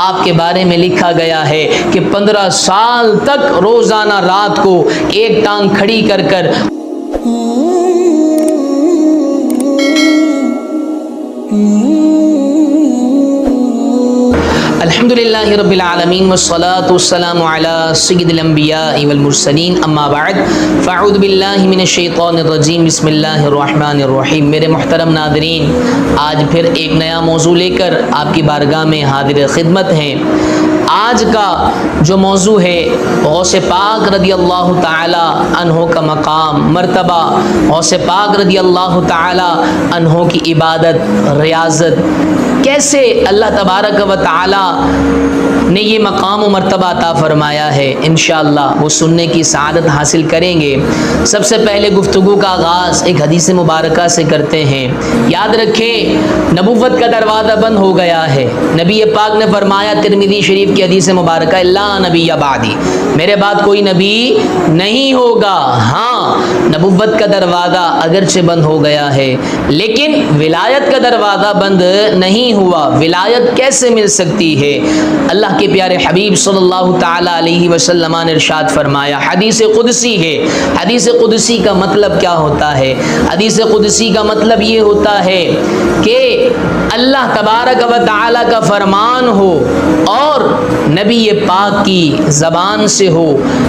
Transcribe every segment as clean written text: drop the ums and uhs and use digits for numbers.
آپ کے بارے میں لکھا گیا ہے کہ 15 سال تک روزانہ رات کو ایک ٹانگ کھڑی کر کر الحمدللہ رب العالمین والصلاة والسلام علی سید الانبیاء والمرسلین اما بعد فاعوذ باللہ من الشیطان الرجیم بسم اللہ الرحمن الرحیم۔ میرے محترم ناظرین، آج پھر ایک نیا موضوع لے کر آپ کی بارگاہ میں حاضر خدمت ہیں۔ آج کا جو موضوع ہے غوث پاک رضی اللہ تعالی عنہ کا مقام، مرتبہ، غوث پاک رضی اللہ تعالی عنہ کی عبادت، ریاضت، کیسے اللہ تبارک و تعالی نے یہ مقام و مرتبہ عطا فرمایا ہے، انشاءاللہ وہ سننے کی سعادت حاصل کریں گے۔ سب سے پہلے گفتگو کا آغاز ایک حدیث مبارکہ سے کرتے ہیں۔ یاد رکھیں، نبوت کا دروازہ بند ہو گیا ہے۔ نبی پاک نے فرمایا ترمذی شریف کی حدیث مبارکہ، لا نبی بعدی، میرے بعد کوئی نبی نہیں ہوگا۔ ہاں، نبوت کا دروازہ اگرچہ بند ہو گیا ہے لیکن ولایت کا دروازہ بند نہیں ہوا۔ ولایت کیسے مل سکتی ہے؟ اللہ کے پیارے حبیب صلی اللہ تعالی علیہ وسلم نے ارشاد فرمایا، حدیث قدسی ہے۔ حدیث قدسی کا مطلب کیا ہوتا ہے؟ حدیث قدسی کا مطلب یہ ہوتا ہے کہ اللہ تبارک و تعالی کا فرمان ہو اور نبی پاک کی زبان سے ہو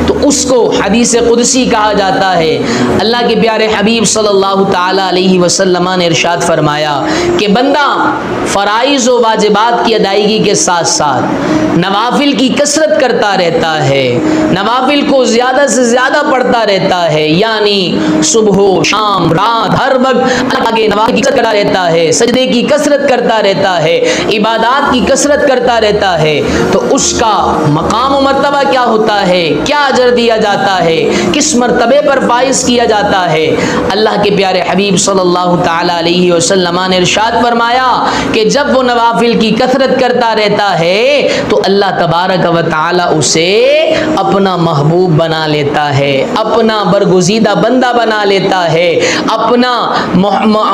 تو اس کو حدیث قدسی کہا جاتا ہے۔ اللہ کے پیارے حبیب صلی اللہ تعالی علیہ وسلم نے ارشاد فرمایا کہ بندہ فرائض و واجبات کی ادائیگی کے ساتھ ساتھ نوافل کی کثرت کرتا رہتا ہے، نوافل کو زیادہ سے زیادہ پڑھتا رہتا ہے، یعنی صبح و شام رات ہر وقت اللہ کے نوافل کی کثرت کرتا رہتا ہے، سجدے کی کثرت کرتا رہتا ہے، عبادات کی کثرت کرتا رہتا ہے، تو اس کا مقام و مرتبہ کیا ہوتا ہے؟ کیا اجر دیا جاتا ہے؟ کس مرتبے پر فائز کیا جاتا ہے؟ اللہ کے پیارے حبیب صلی اللہ تعالی علیہ وسلم نے ارشاد فرمایا کہ جب وہ نوافل کی کثرت کرتا رہتا ہے تو اللہ تبارک و تعالی اسے اپنا محبوب بنا لیتا ہے، اپنا برگزیدہ بندہ بنا لیتا ہے، اپنا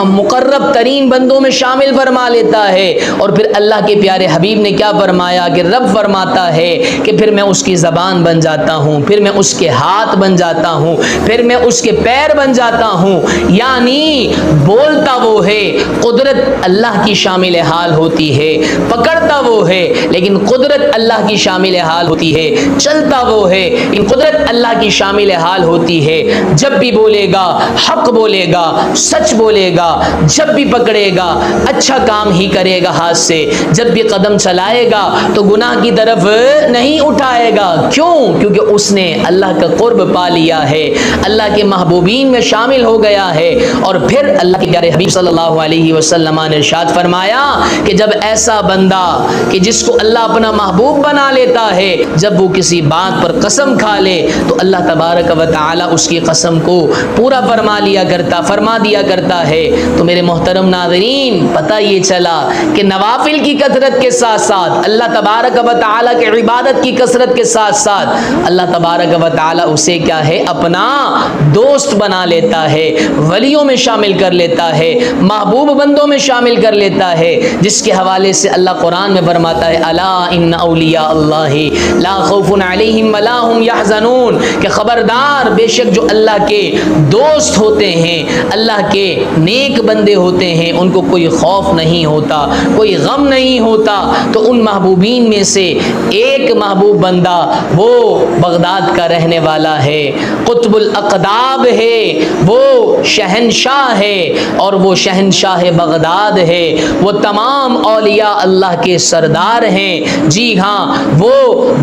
مقرب ترین بندوں میں شامل فرما لیتا ہے۔ اور پھر اللہ کے پیارے حبیب نے کیا فرمایا کہ رب فرماتا ہے کہ پھر میں اس کی زبان بن جاتا ہوں، پھر میں اس کے ہاتھ بن جاتا ہوں، پھر میں اس کے پیر بن جاتا ہوں، یعنی بولتا وہ ہے، قدرت اللہ کی شامل حال ہوتی ہے، پکڑتا وہ ہے لیکن قدرت اللہ کی شامل حال ہوتی ہے، چلتا وہ ہے لیکن قدرت اللہ کی شامل حال ہوتی ہے۔ جب بھی بولے گا حق بولے گا، سچ بولے گا، جب بھی پکڑے گا اچھا کام ہی کرے گا ہاتھ سے، جب بھی قدم چلائے گا تو گناہ کی طرف نہیں اٹھائے گا۔ کیوں؟ کیونکہ اس نے اللہ کا قرب پا لیا ہے، اللہ کے محبوبین میں شامل ہو گیا ہے۔ اور پھر اللہ کے پیارے حبیب صلی اللہ علیہ وسلم نے ارشاد فرمایا کہ جب ایسا بندہ کہ جس کو اللہ اپنا محبوب بنا لیتا ہے، جب وہ کسی بات پر قسم کھا لے تو اللہ تبارک و تعالی اس کی قسم کو پورا فرما دیا کرتا ہے۔ تو میرے محترم ناظرین، پتہ یہ چلا کہ نوافل کی کثرت کے ساتھ ساتھ اللہ تبارک و تعالی کی عبادت کی کثرت کے ساتھ ساتھ اللہ تبارک و تعالی اسے کیا ہے؟ اپنا دوست بنا لیتا ہے، ولیوں میں شامل کر لیتا ہے، محبوب بندوں میں شامل کر لیتا ہے، جس کے حوالے سے اللہ قرآن میں فرماتا ہے الا ان اولیاء اللہ لا خوف علیہم ولا هم یحزنون، کہ خبردار بے شک جو اللہ کے دوست ہوتے ہیں، اللہ کے نیک بندے ہوتے ہیں، ان کو کوئی خوف نہیں ہوتا، کوئی غم نہیں ہوتا۔ تو ان محبوبین میں سے ایک محبوب بندہ وہ بغداد کا رہنے والا ہے، قطب الاقطاب ہے، وہ شہنشاہ ہے، اور وہ شہنشاہ بغداد ہے، وہ تمام اولیاء اللہ کے سردار ہیں۔ جی ہاں، وہ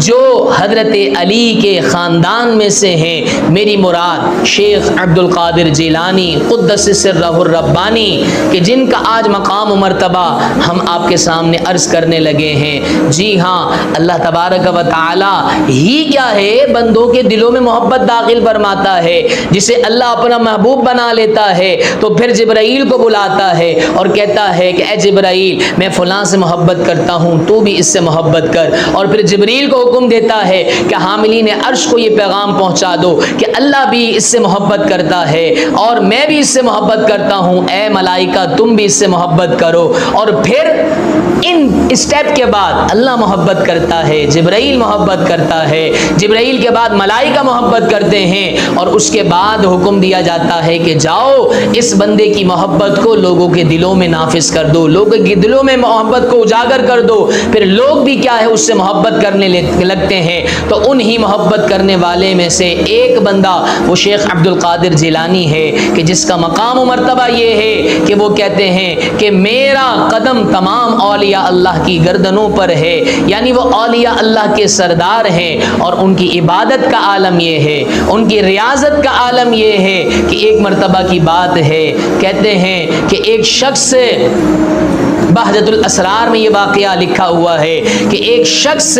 جو حضرت علی کے خاندان میں سے ہیں، میری مراد شیخ عبد القادر جیلانی قدس سرہ الربانی، کہ جن کا آج مقام و مرتبہ ہم آپ کے سامنے عرض کرنے لگے ہیں۔ جی ہاں، اللہ تبارک و تعالی ہی کیا ہے؟ بندوں کے دلوں میں محبت داخل فرماتا ہے۔ جسے اللہ اپنا محبوب بنا لیتا ہے تو پھر جبرائیل کو بلاتا ہے اور کہتا ہے کہ اے جبرائیل، میں فلاں سے محبت کرتا ہوں، تو بھی اس سے محبت کر۔ اور پھر جبریل کو حکم دیتا ہے کہ حاملین عرش کو یہ پیغام پہنچا دو کہ اللہ بھی اس سے محبت کرتا ہے اور میں بھی اس سے محبت کرتا ہوں، اے ملائکہ تم بھی اس سے محبت کرو۔ اور پھر ان اسٹیپ کے بعد اللہ محبت کرتا ہے، جبرائیل محبت کرتا ہے، جبرائیل کے بعد ملائکہ محبت کرتے ہیں، اور اس کے بعد حکم دیا جاتا ہے کہ جاؤ اس بندے کی محبت کو لوگوں کے دلوں میں نافذ کر دو، لوگوں کے دلوں میں محبت کو اجاگر کر دو۔ پھر لوگ بھی کیا ہے اس سے محبت کرنے لگتے ہیں۔ تو انہی محبت کرنے والے میں سے ایک بندہ وہ شیخ عبد القادر جیلانی ہے کہ جس کا مقام و مرتبہ یہ ہے کہ وہ کہتے ہیں کہ میرا قدم تمام اولیاء اللہ کی گردنوں پر ہے، یعنی وہ اولیاء اللہ کے سردار ہیں، اور ان کی عبادت کا عالم یہ ہے، ان کی ریاضت کا عالم یہ ہے کہ ایک مرتبہ کی بات ہے، کہتے ہیں کہ ایک شخص بہجت الاسرار میں یہ واقعہ لکھا ہوا ہے کہ ایک شخص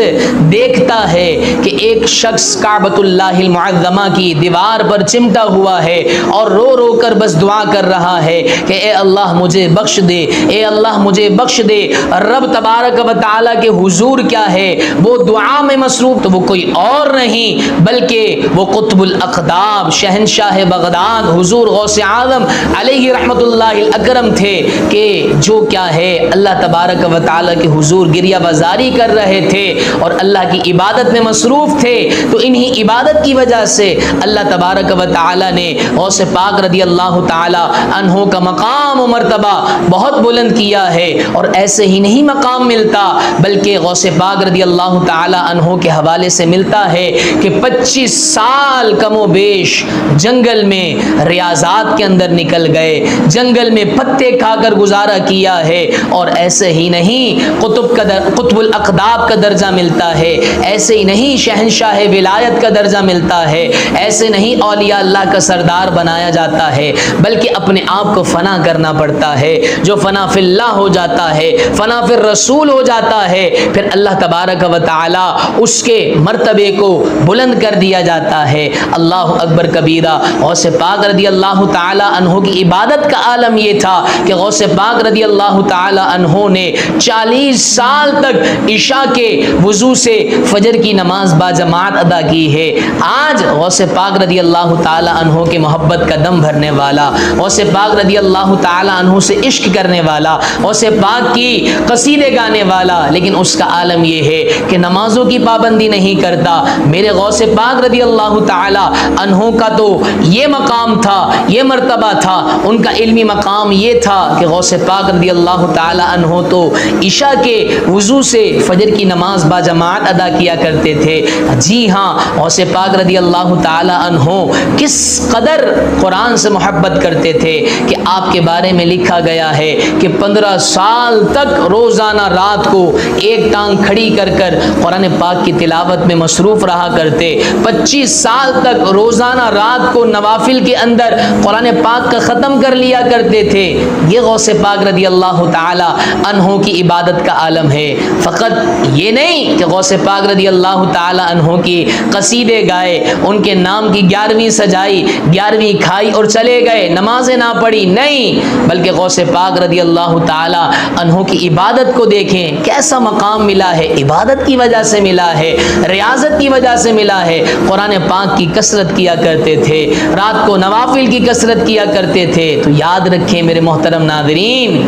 دیکھتا ہے کہ ایک شخص کعبۃ اللہ المعظمہ کی دیوار پر چمٹا ہوا ہے اور رو رو کر بس دعا کر رہا ہے کہ اے اللہ مجھے بخش دے، اے اللہ مجھے بخش دے۔ رب تبارک و تعالیٰ کے حضور کیا ہے، وہ دعا میں مصروف، تو وہ کوئی اور نہیں بلکہ وہ قطب الاقطاب شہنشاہ بغداد حضور غوث اعظم علیہ رحمت اللہ الاکرم تھے، کہ جو کیا ہے اللہ تبارک و تعالیٰ کے حضور گریہ بازاری کر رہے تھے اور اللہ کی عبادت میں مصروف تھے۔ تو انہی عبادت کی وجہ سے اللہ تبارک و تعالیٰ نے غوث پاک رضی اللہ تعالیٰ عنہ کا مقام و مرتبہ بہت بلند کیا ہے، اور ایسے ہی نہیں مقام ملتا بلکہ غوث پاک رضی اللہ تعالیٰ عنہ کے حوالے سے ملتا ہے کہ 25 سال کم و بیش جنگل میں ریاضات کے اندر نکل گئے، جنگل میں پتے کھا کر گزارا کیا ہے، اور ایسے ہی نہیں قطب الاقطاب کا درجہ ملتا ہے، ایسے ہی نہیں شہنشاہ ولایت کا درجہ ملتا ہے، ایسے نہیں اولیاء اللہ کا سردار بنایا جاتا ہے، بلکہ اپنے آپ کو فنا کرنا پڑتا ہے۔ جو فنا فی اللہ ہو جاتا ہے، فنا فی الرسول ہو جاتا ہے، پھر اللہ تبارک و تعالی اس کے مرتبے کو بلند کر دیا جاتا ہے۔ اللہ اکبر کبیرہ۔ غوث پاک رضی اللہ تعالی عنہ کی عبادت کا عالم یہ تھا کہ غوث پاک رضی اللہ تعالی عنہ نے 40 سال تک عشاء کے وضو سے فجر کی نماز با جماعت ادا کی ہے۔ آج غوث پاک رضی اللہ تعالی عنہ کے محبت کا دم بھرنے والا، غوث پاک رضی اللہ تعالی عنہ سے عشق کرنے والا، غوث پاک کی قصیدے گانے والا، لیکن اس کا عالم یہ ہے کہ نمازوں کی پابندی نہیں کرتا۔ میرے غوث پاک رضی اللہ تعالی عنہ کا تو یہ مقام تھا، یہ مرتبہ تھا، ان کا علمی مقام یہ تھا کہ غوث پاک رضی اللہ تعالی عنہ تو عشاء کے وضو سے فجر کی نماز با جماعت ادا کیا کرتے تھے۔ جی ہاں، غوث پاک رضی اللہ تعالی عنہ کس قدر قرآن سے محبت کرتے تھے کہ آپ کے بارے میں لکھا گیا ہے کہ 15 سال تک روزانہ رات کو ایک ٹانگ کھڑی کر کر قرآن پاک کی تلاوت میں مصروف رہا کرتے، 25 سال تک روزانہ رات کو نوافل کے اندر قرآن پاک کا ختم کر لیا کرتے تھے۔ یہ غوث پاک رضی اللہ تعالی عنہ کی عبادت کا عالم ہے۔ فقط یہ نہیں کہ غوث پاک رضی اللہ تعالی عنہ کی قصیدے گائے، ان کے نام کی 11ویں سجائی، 11ویں کھائی اور چلے گئے، نمازیں نہ پڑھی، نہیں، بلکہ غوث پاک رضی اللہ تعالی عنہ کی عبادت کو دیکھیں، کیسا مقام ملا ہے، عبادت کی وجہ سے ملا ہے، ریاضت کی وجہ سے ملا ہے۔ قرآن پاک کی کثرت کیا کرتے تھے، رات کو نوافل کی کثرت کیا کرتے تھے۔ تو یاد رکھیں میرے محترم ناظرین،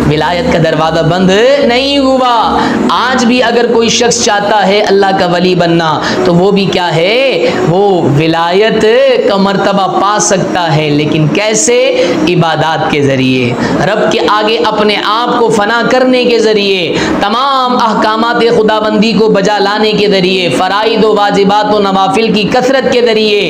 ولایت کا دروازہ بند نہیں ہوا۔ آج بھی اگر کوئی شخص چاہتا ہے اللہ کا ولی بننا تو وہ بھی کیا ہے، وہ ولایت کا مرتبہ پا سکتا ہے، لیکن کیسے؟ عبادات کے ذریعے، رب کے آگے اپنے آپ کو فنا کرنے کے ذریعے، تمام احکامات خداوندی کو بجا لانے کے ذریعے، فرائض و واجبات و نوافل کی کثرت کے ذریعے۔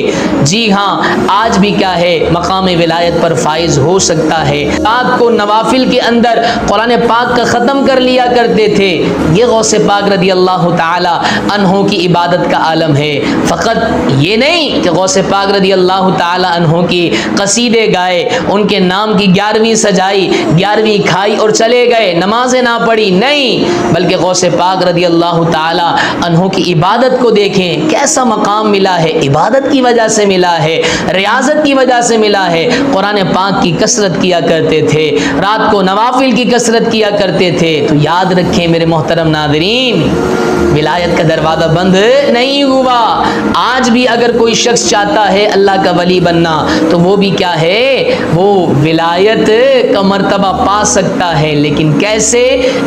جی ہاں، آج بھی کیا ہے، مقام ولایت پر فائز ہو سکتا ہے۔ رات کو نوافل کے اندر قرآن پاک کا ختم کر لیا کرتے تھے۔ یہ غوث پاک رضی اللہ تعالی عنہ کی عبادت کا عالم ہے۔ فقط یہ نہیں کہ غوث پاک رضی اللہ تعالی عنہ کی قصیدے گائے، ان کے نام کی 11ویں سجائی، 11ویں کھائی اور چلے گئے، نمازیں نہ پڑھی، نہیں، بلکہ غوث پاک رضی اللہ تعالی عنہ کی عبادت کو دیکھیں، کیسا مقام ملا ہے، عبادت کی وجہ سے ملا ہے، ریاضت کی وجہ سے ملا ہے۔ قرآن پاک کی کثرت کیا کرتے تھے، رات کو نوافل کی کثرت کیا کرتے تھے۔ تو یاد رکھیں میرے محترم ناظرین، ولایت کا دروازہ بند نہیں ہوا. آج بھی اگر کوئی شخص چاہتا ہے اللہ کا ولی بننا تو وہ بھی کیا ہے, وہ ولایت کا مرتبہ پا سکتا ہے. لیکن کیسے؟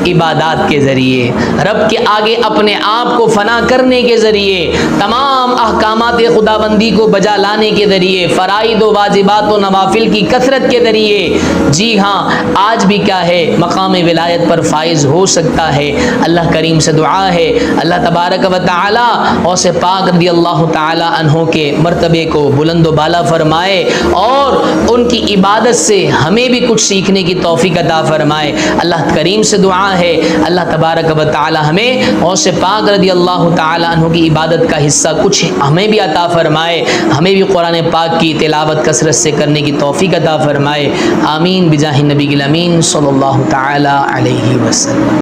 عبادات کے ذریعے, رب کے آگے اپنے آپ کو فنا کرنے کے ذریعے, تمام احکامات خدا بندی کو بجا لانے کے ذریعے, فرائض و واجبات و نوافل کی کثرت کے ذریعے. جی ہاں, آج بھی کیا ہے, مقام ولایت پر فائز ہو سکتا ہے. اللہ کریم سے دعا ہے اللہ تبارک و تعالی غوث پاک رضی اللہ تعالی عنہ کے مرتبے کو بلند و بالا فرمائے اور ان کی عبادت سے ہمیں بھی کچھ سیکھنے کی توفیق عطا فرمائے. اللہ کریم سے دعا ہے اللہ تبارک و تعالی ہمیں غوث پاک رضی اللہ تعالی عنہ کی عبادت کا حصہ کچھ ہمیں بھی عطا فرمائے, ہمیں بھی قرآن پاک کی تلاوت کثرت سے کرنے کی توفیق عطا فرمائے. آمین بجاہ نبی الامین صلی اللہ تعالی علیہ وسلم.